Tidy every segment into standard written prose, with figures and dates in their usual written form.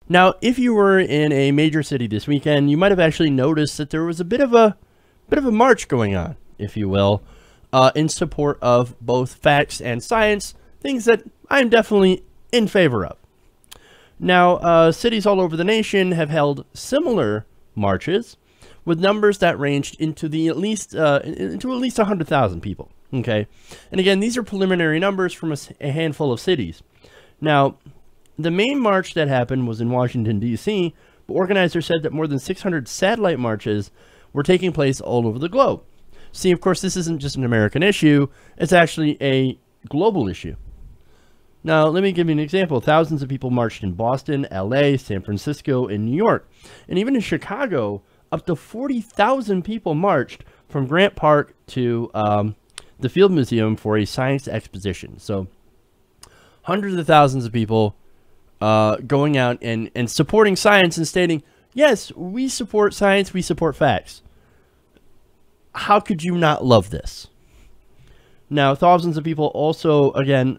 Now, if you were in a major city this weekend, you might have actually noticed that there was a bit of a march going on, if you will, in support of both facts and science, things that I'm definitely in favor of. Now, cities all over the nation have held similar marches with numbers that ranged into at least 100,000 people. Okay, and again, these are preliminary numbers from a handful of cities. Now, the main march that happened was in Washington, D.C., but organizers said that more than 600 satellite marches were taking place all over the globe. See, of course, this isn't just an American issue, it's actually a global issue. Now, let me give you an example. Thousands of people marched in Boston, LA, San Francisco, and New York. And even in Chicago, up to 40,000 people marched from Grant Park to the Field Museum for a science exposition. So, hundreds of thousands of people going out and supporting science and stating, yes, we support science, we support facts. How could you not love this? Now, thousands of people also, again,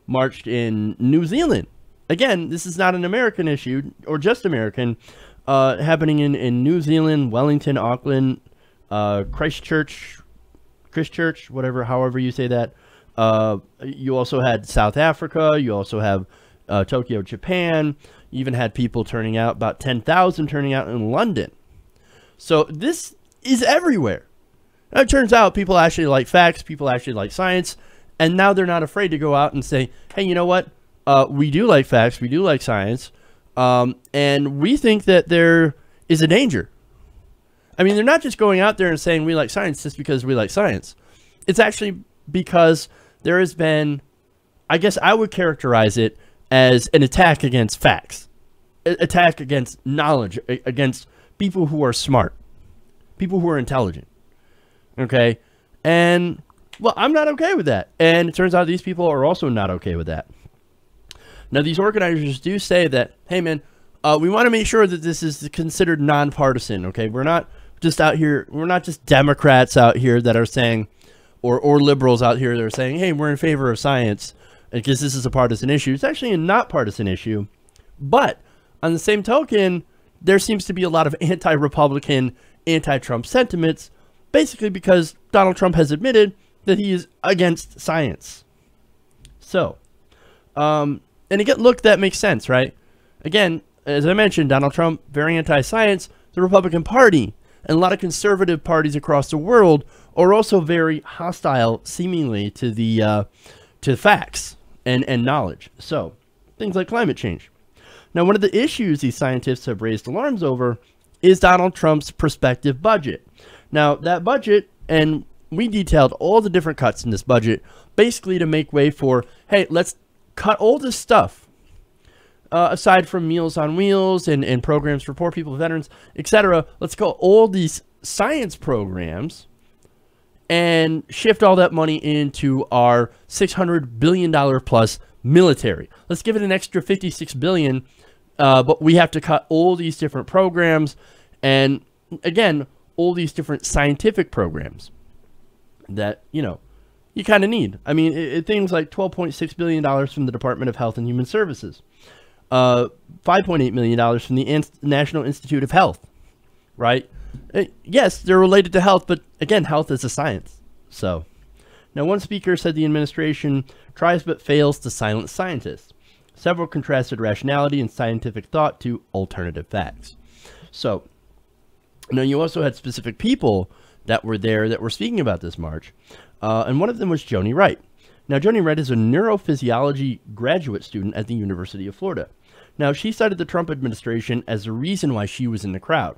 marched in New Zealand. Again, this is not an American issue, or just American, happening in New Zealand, Wellington, Auckland, Christchurch, however you say that. You also had South Africa, you also have Tokyo, Japan. You even had people turning out, about 10,000 turning out in London. So this is everywhere. Now, it turns out people actually like facts, people actually like science, and now they're not afraid to go out and say, hey, you know what? We do like facts, we do like science, and we think that there is a danger. I mean, they're not just going out there and saying we like science just because we like science. It's actually because there has been, I guess I would characterize it as an attack against facts, attack against knowledge, against people who are smart, people who are intelligent. Okay? And, well, I'm not okay with that. And it turns out these people are also not okay with that. Now, these organizers do say that, hey, man, we want to make sure that this is considered nonpartisan, okay? We're not just out here, we're not just Democrats out here that are saying, or liberals out here that are saying, hey, we're in favor of science because this is a partisan issue. It's actually a not partisan issue. But on the same token, there seems to be a lot of anti-Republican, anti-Trump sentiments, basically because Donald Trump has admitted that he is against science. So, and again, look, that makes sense, right? Again, as I mentioned, Donald Trump, very anti-science. The Republican Party and a lot of conservative parties across the world are also very hostile, seemingly, to the to facts and knowledge. So, things like climate change. Now, one of the issues these scientists have raised alarms over is Donald Trump's prospective budget. Now, that budget, and we detailed all the different cuts in this budget, basically to make way for, hey, let's cut all this stuff. Aside from Meals on Wheels and programs for poor people, veterans, etc., let's go all these science programs and shift all that money into our $600 billion plus military. Let's give it an extra $56 billion, but we have to cut all these different programs and, again, all these different scientific programs that, you know, you kind of need. I mean, things like $12.6 billion from the Department of Health and Human Services. $5.8 million from the National Institute of Health, right? Yes, they're related to health, but again, health is a science. So, now one speaker said the administration tries but fails to silence scientists. Several contrasted rationality and scientific thought to alternative facts. So, now you also had specific people that were there that were speaking about this march, and one of them was Joni Wright. Now, Joni Wright is a neurophysiology graduate student at the University of Florida. Now, she cited the Trump administration as the reason why she was in the crowd.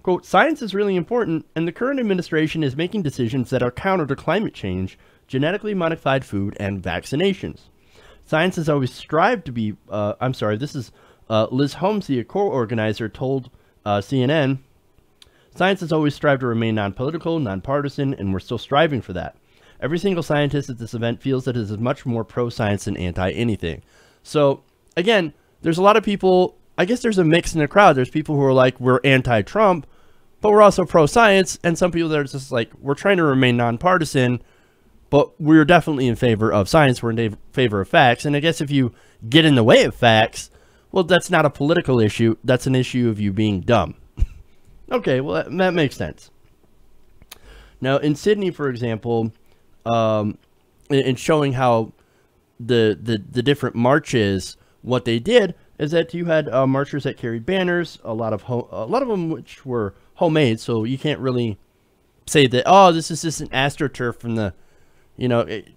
Quote, science is really important, and the current administration is making decisions that are counter to climate change, genetically modified food, and vaccinations. Science has always strived to be, this is Liz Holmesy, a co-organizer, told CNN, science has always strived to remain non-political, non-partisan, and we're still striving for that. Every single scientist at this event feels that it is much more pro-science than anti-anything. So, again, there's a lot of people, I guess there's a mix in the crowd. There's people who are like, we're anti-Trump, but we're also pro-science, and some people that are just like, we're trying to remain nonpartisan, but we're definitely in favor of science. We're in favor of facts. And I guess if you get in the way of facts, Well, that's not a political issue. That's an issue of you being dumb. Okay, well, that makes sense. Now, in Sydney, for example, in showing how the different marches, what they did is that you had marchers that carried banners, a lot of them which were homemade, so you can't really say that, oh, this is just an AstroTurf from the,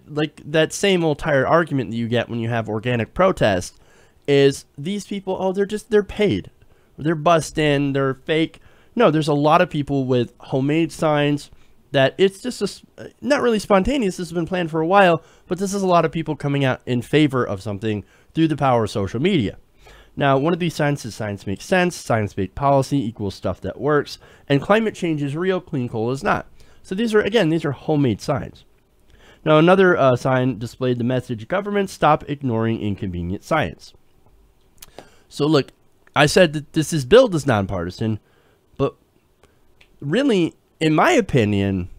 like that same old tired argument that you get when you have organic protest is these people, oh, they're paid. They're bussed in, they're fake. No, there's a lot of people with homemade signs that it's just not really spontaneous. This has been planned for a while, but this is a lot of people coming out in favor of something through the power of social media. Now, one of these signs is science makes sense, science-based policy equals stuff that works, and climate change is real, clean coal is not. So these are homemade signs. Now, another sign displayed the message, government, stop ignoring inconvenient science. So look, I said that this bill is nonpartisan, but really, in my opinion,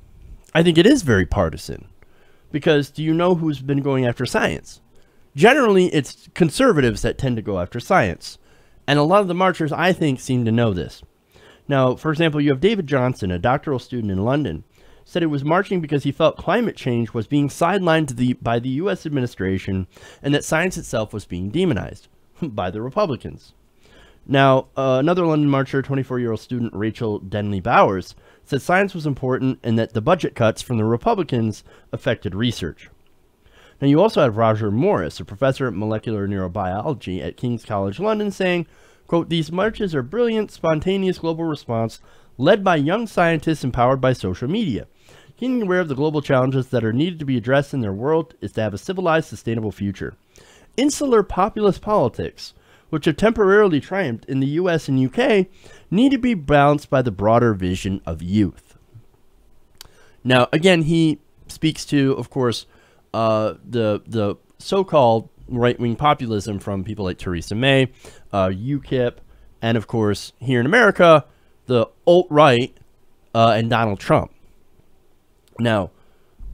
I think it is very partisan. Because do you know who's been going after science? Generally, it's conservatives that tend to go after science. And a lot of the marchers, I think, seem to know this. Now, for example, you have David Johnson, a doctoral student in London, said he was marching because he felt climate change was being sidelined by the U.S. administration and that science itself was being demonized by the Republicans. Now, another London marcher, 24-year-old student Rachel Denley Bowers, said science was important and that the budget cuts from the Republicans affected research. Now, you also have Roger Morris, a professor at molecular neurobiology at King's College London, saying, quote, these marches are brilliant, spontaneous global response led by young scientists empowered by social media. Being aware of the global challenges that are needed to be addressed in their world is to have a civilized, sustainable future. Insular populist politics, which have temporarily triumphed in the US and UK, need to be balanced by the broader vision of youth. Now, again, he speaks to, of course, the so-called right-wing populism from people like Theresa May, UKIP, and of course, here in America, the alt-right and Donald Trump. Now,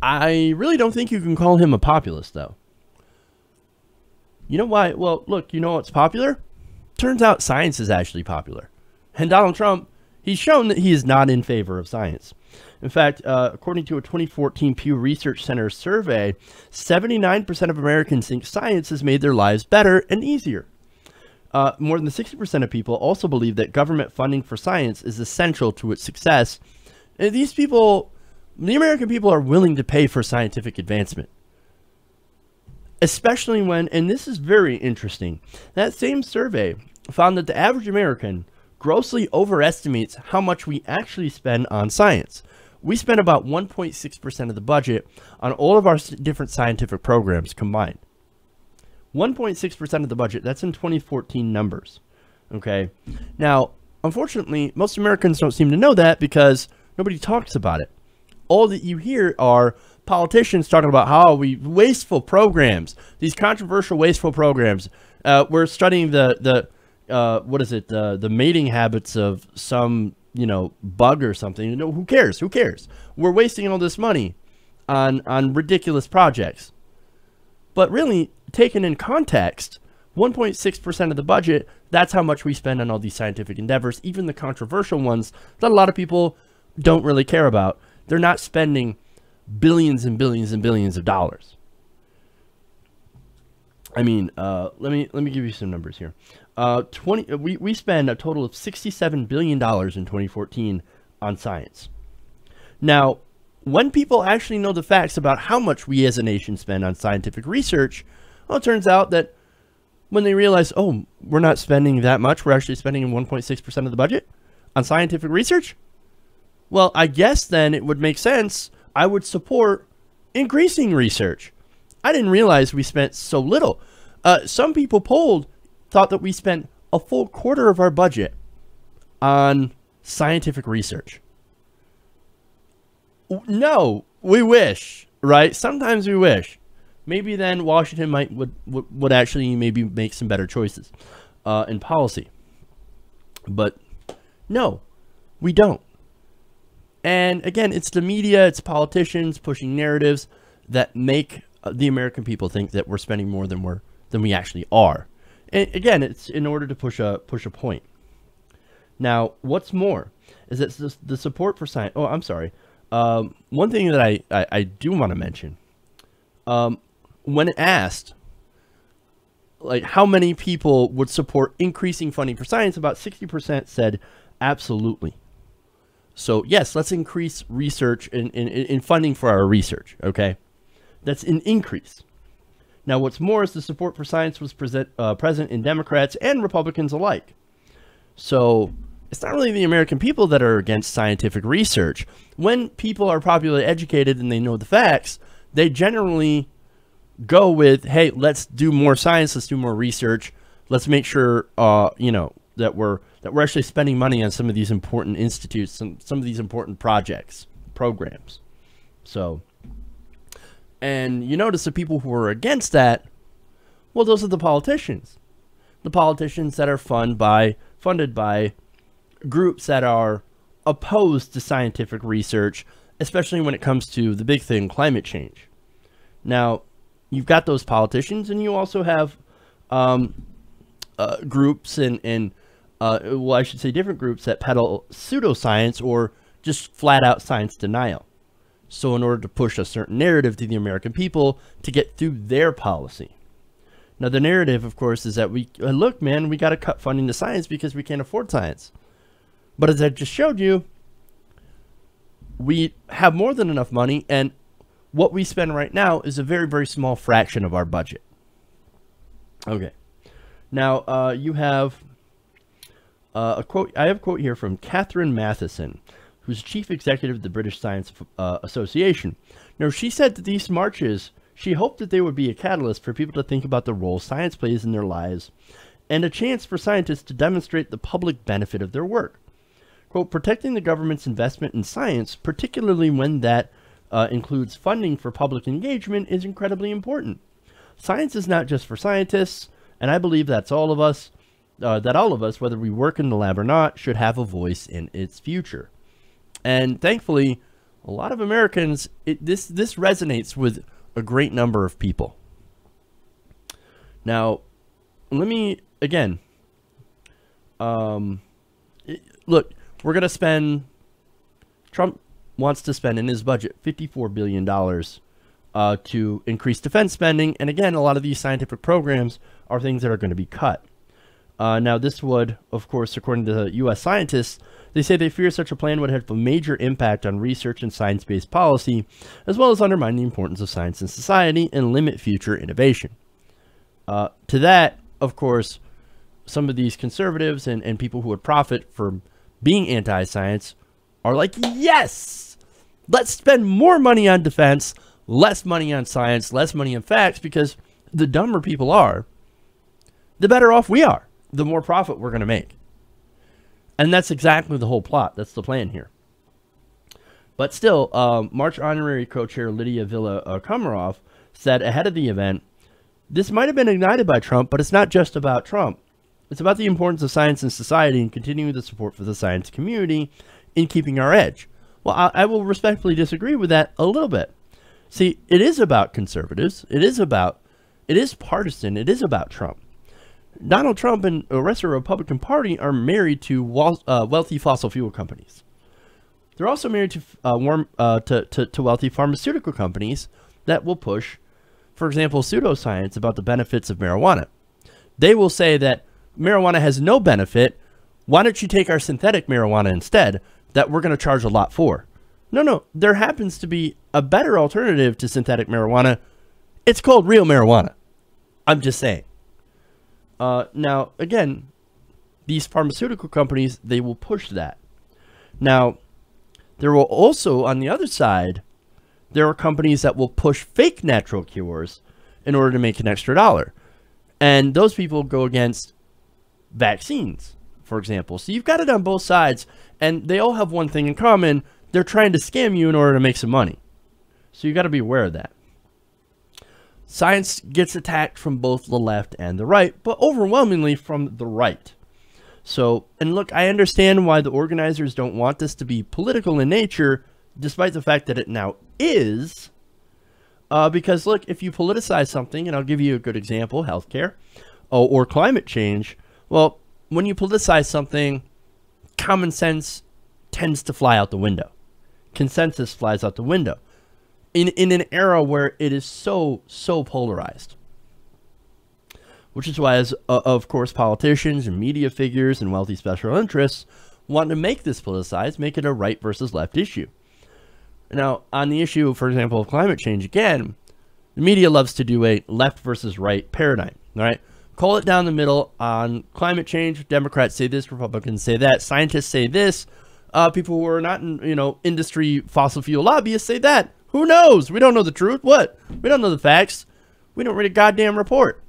I really don't think you can call him a populist, though. You know why? Well, look, you know what's popular? Turns out science is actually popular. And Donald Trump, he's shown that he is not in favor of science. In fact, according to a 2014 Pew Research Center survey, 79% of Americans think science has made their lives better and easier. More than 60% of people also believe that government funding for science is essential to its success. And these people, the American people, are willing to pay for scientific advancement. Especially when, and this is very interesting, that same survey found that the average American grossly overestimates how much we actually spend on science. We spend about 1.6% of the budget on all of our different scientific programs combined. 1.6% of the budget, that's in 2014 numbers. Okay. Now, unfortunately, most Americans don't seem to know that because nobody talks about it. All that you hear are politicians talking about how wasteful programs, these controversial wasteful programs. We're studying the mating habits of some, bug or something. Who cares? Who cares? We're wasting all this money on ridiculous projects. But really, taken in context, 1.6% of the budget, that's how much we spend on all these scientific endeavors, even the controversial ones that a lot of people don't really care about. They're not spending billions and billions and billions of dollars. I mean, let me give you some numbers here. We spend a total of $67 billion in 2014 on science. Now, when people actually know the facts about how much we as a nation spend on scientific research, well, it turns out that when they realize, oh, we're not spending that much, we're actually spending 1.6% of the budget on scientific research, well, I guess then it would make sense. I would support increasing research. I didn't realize we spent so little. Some people polled thought that we spent a full quarter of our budget on scientific research. No, we wish, right? Sometimes we wish. Maybe then Washington would actually maybe make some better choices in policy. But no, we don't. And again, it's the media, it's politicians pushing narratives that make the American people think that we're spending more than we actually are. And again, it's in order to push a point. Now, what's more is that the support for science. Oh, I'm sorry. One thing that I do want to mention, when asked, like, how many people would support increasing funding for science, about 60% said absolutely. So yes, let's increase research in funding for our research. Okay, that's an increase. Now, what's more is the support for science was present in Democrats and Republicans alike. So it's not really the American people that are against scientific research. When people are properly educated and they know the facts, they generally go with, hey, let's do more science, let's do more research, let's make sure that we're actually spending money on some of these important institutes, some of these important projects, programs. So, and you notice the people who are against that, well, those are the politicians. The politicians that are funded by groups that are opposed to scientific research, especially when it comes to the big thing, climate change. Now, you've got those politicians, and you also have groups well, I should say different groups that peddle pseudoscience or just flat out science denial. So in order to push a certain narrative to the American people to get through their policy. Now, the narrative, of course, is that look, man, we got to cut funding to science because we can't afford science. But as I just showed you, we have more than enough money, and what we spend right now is a very, very small fraction of our budget. Okay. Now, you have a quote. I have a quote here from Catherine Matheson, who's chief executive of the British Science Association. Now, she said that these marches, she hoped that they would be a catalyst for people to think about the role science plays in their lives and a chance for scientists to demonstrate the public benefit of their work. Quote, protecting the government's investment in science, particularly when that includes funding for public engagement, is incredibly important. Science is not just for scientists, and I believe that's all of us, whether we work in the lab or not, should have a voice in its future. And thankfully, a lot of Americans, this resonates with a great number of people. Now, let me, again, look, we're going to spend, Trump wants to spend in his budget $54 billion to increase defense spending. And again, a lot of these scientific programs are things that are going to be cut. Now, this would, of course, according to U.S. scientists, they say they fear such a plan would have a major impact on research and science-based policy, as well as undermine the importance of science in society and limit future innovation. To that, of course, some of these conservatives and people who would profit from being anti-science are like, yes, let's spend more money on defense, less money on science, less money on facts, because the dumber people are, the better off we are, the more profit we're going to make. And that's exactly the whole plot. That's the plan here. But still, March honorary co-chair Lydia Villa-Komarov said ahead of the event, this might have been ignited by Trump, but it's not just about Trump. It's about the importance of science in society and continuing the support for the science community in keeping our edge. Well, I will respectfully disagree with that a little bit. See, it is about conservatives. It is partisan. It is about Trump. Donald Trump and the rest of the Republican Party are married to wealthy fossil fuel companies. They're also married to wealthy pharmaceutical companies that will push, for example, pseudoscience about the benefits of marijuana. They will say that marijuana has no benefit. Why don't you take our synthetic marijuana instead that we're going to charge a lot for? No, there happens to be a better alternative to synthetic marijuana. It's called real marijuana. I'm just saying. Now, again, these pharmaceutical companies, they will push that. Now, there will also, on the other side, there are companies that will push fake natural cures in order to make an extra dollar. And those people go against vaccines, for example. So you've got it on both sides, and they all have one thing in common. They're trying to scam you in order to make some money. So you've got to be aware of that. Science gets attacked from both the left and the right, but overwhelmingly from the right. So, and look, I understand why the organizers don't want this to be political in nature, despite the fact that it now is. Because look, if you politicize something, and I'll give you a good example, healthcare, or climate change, well, when you politicize something, common sense tends to fly out the window. Consensus flies out the window in an era where it is so polarized. Which is why, of course, politicians and media figures and wealthy special interests want to make this politicized, make it a right versus left issue. Now, on the issue, for example, of climate change, again, the media loves to do a left versus right paradigm, all right? Call it down the middle on climate change. Democrats say this, Republicans say that, scientists say this, people who are not in, industry fossil fuel lobbyists say that. Who knows? We don't know the truth. What? We don't know the facts. We don't read a goddamn report.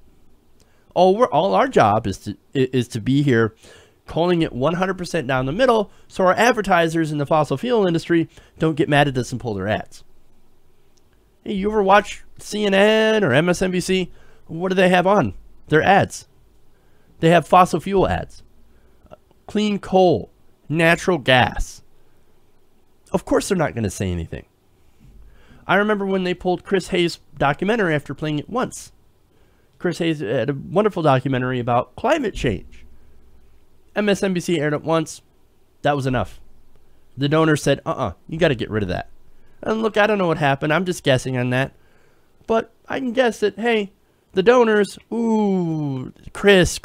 All our job is to be here calling it 100% down the middle so our advertisers in the fossil fuel industry don't get mad at us and pull their ads. Hey, you ever watch CNN or MSNBC? What do they have on their ads? They have fossil fuel ads. Clean coal, natural gas. Of course they're not going to say anything. I remember when they pulled Chris Hayes' documentary after playing it once. Chris Hayes had a wonderful documentary about climate change. MSNBC aired it once. That was enough. The donor said, you got to get rid of that. And look, I don't know what happened. I'm just guessing on that. But I can guess that, hey, the donors, ooh, Chris,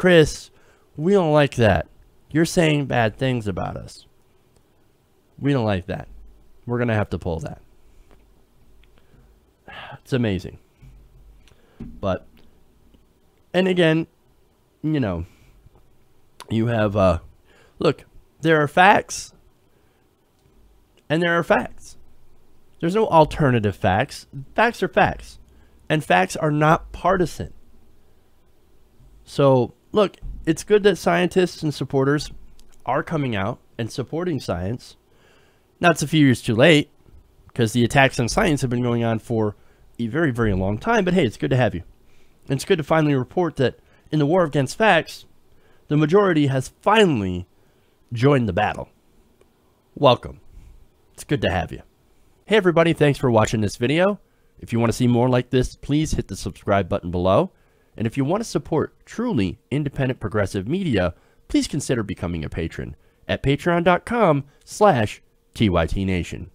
we don't like that. You're saying bad things about us. We don't like that. We're going to have to pull that. It's amazing. But, and again, you have, look, there are facts and there are facts. There's no alternative facts. Facts are facts. And facts are not partisan. So, look, it's good that scientists and supporters are coming out and supporting science. Now, it's a few years too late because the attacks on science have been going on for a very, very long time. But hey, it's good to have you. And it's good to finally report that in the war against facts, the majority has finally joined the battle. Welcome. It's good to have you. Hey everybody, thanks for watching this video. If you want to see more like this, please hit the subscribe button below. And if you want to support truly independent progressive media, please consider becoming a patron at patreon.com/TYTNation.